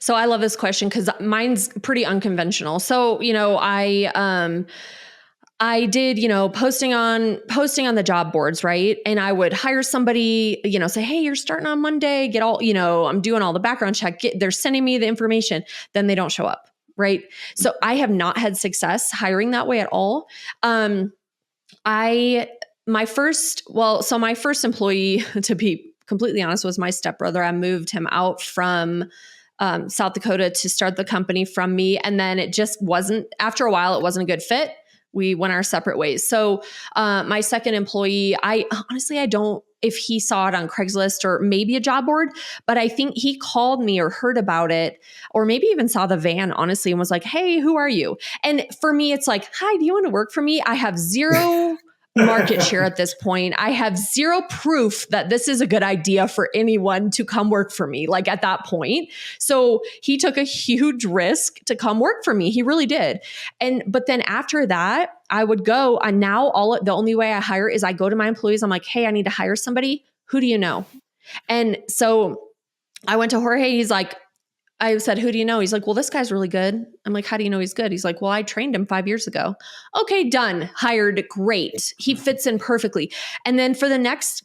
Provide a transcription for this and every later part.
So I love this question because mine's pretty unconventional. So, I did, posting on the job boards, right? And I would hire somebody, say, hey, you're starting on Monday, get all, I'm doing all the background check. They're sending me the information. Then they don't show up, right? So I have not had success hiring that way at all. My first employee, to be completely honest, was my stepbrother. I moved him out from South Dakota to start the company from me. And then it just wasn't, after a while, it wasn't a good fit. We went our separate ways. So my second employee, I don't, if he saw it on Craigslist or maybe a job board, but I think he called me or heard about it, or maybe even saw the van, honestly, and was like, hey, who are you? And for me, it's like, hi, do you want to work for me? I have zero market share at this point. I have zero proof that this is a good idea for anyone to come work for me, like at that point. So he took a huge risk to come work for me. He really did. But then after that, I would go, and now the only way I hire is I go to my employees. I'm like, hey, I need to hire somebody. Who do you know? And so I went to Jorge. He's like, I said, who do you know? He's like, well, this guy's really good. I'm like, how do you know he's good? He's like, well, I trained him 5 years ago. Okay, done. Hired. Great. He fits in perfectly. And then for the next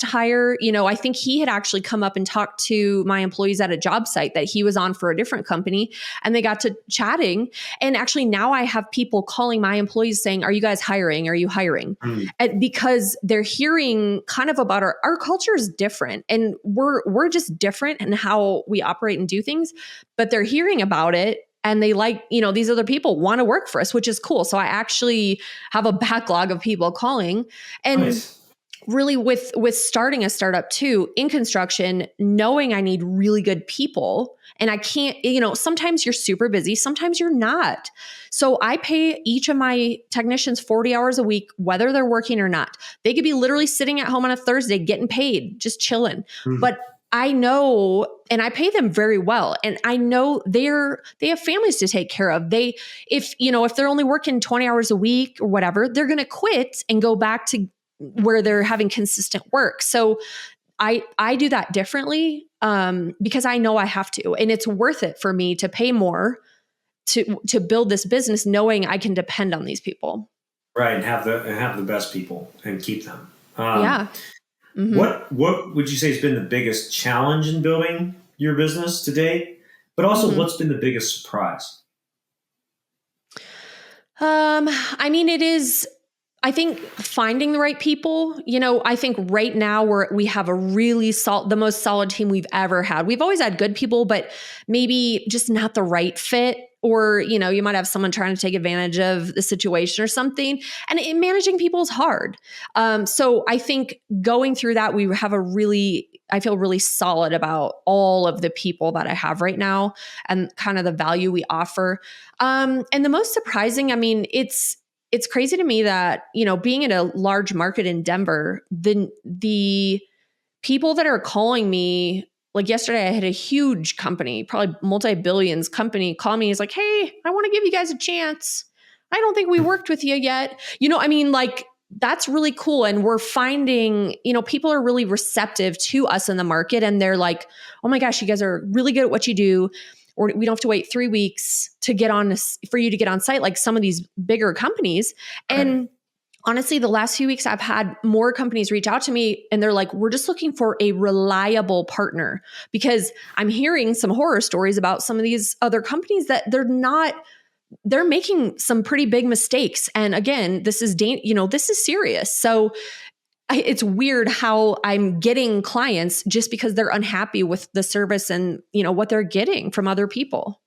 hire, I think he had actually come up and talked to my employees at a job site that he was on for a different company, and they got to chatting. And actually now I have people calling my employees saying, are you guys hiring? Are you hiring? And because they're hearing kind of about our culture is different, and we're just different in how we operate and do things, but they're hearing about it. And they like, these other people want to work for us, which is cool. So I actually have a backlog of people calling. And nice. Really with starting a startup too, in construction, knowing I need really good people, and I can't, sometimes you're super busy, sometimes you're not. So I pay each of my technicians 40 hours a week, whether they're working or not. They could be literally sitting at home on a Thursday, getting paid, just chilling. But I know, and I pay them very well, and I know they have families to take care of. If they're only working 20 hours a week or whatever, they're going to quit and go back to where they're having consistent work. So I do that differently because I know I have to, and it's worth it for me to pay more to build this business, knowing I can depend on these people. Right, and have the best people and keep them. Yeah. Mm-hmm. What would you say has been the biggest challenge in building your business to date? But also, what's been the biggest surprise? It is, I think, finding the right people. I think right now we have a really the most solid team we've ever had. We've always had good people, but maybe just not the right fit. Or, you might have someone trying to take advantage of the situation or something. And managing people is hard. So I think going through that, I feel really solid about all of the people that I have right now and kind of the value we offer. And the most surprising, it's crazy to me that, being in a large market in Denver, the people that are calling me, like yesterday, I had a huge company, probably multi-billions company, call me. He's like, hey, I want to give you guys a chance. I don't think we worked with you yet. That's really cool. And we're finding, people are really receptive to us in the market. And they're like, oh my gosh, you guys are really good at what you do. Or we don't have to wait 3 weeks for you to get on site, like some of these bigger companies. And honestly, the last few weeks, I've had more companies reach out to me, and they're like, we're just looking for a reliable partner, because I'm hearing some horror stories about some of these other companies that they're making some pretty big mistakes. And again, this is serious. So it's weird how I'm getting clients just because they're unhappy with the service and, what they're getting from other people.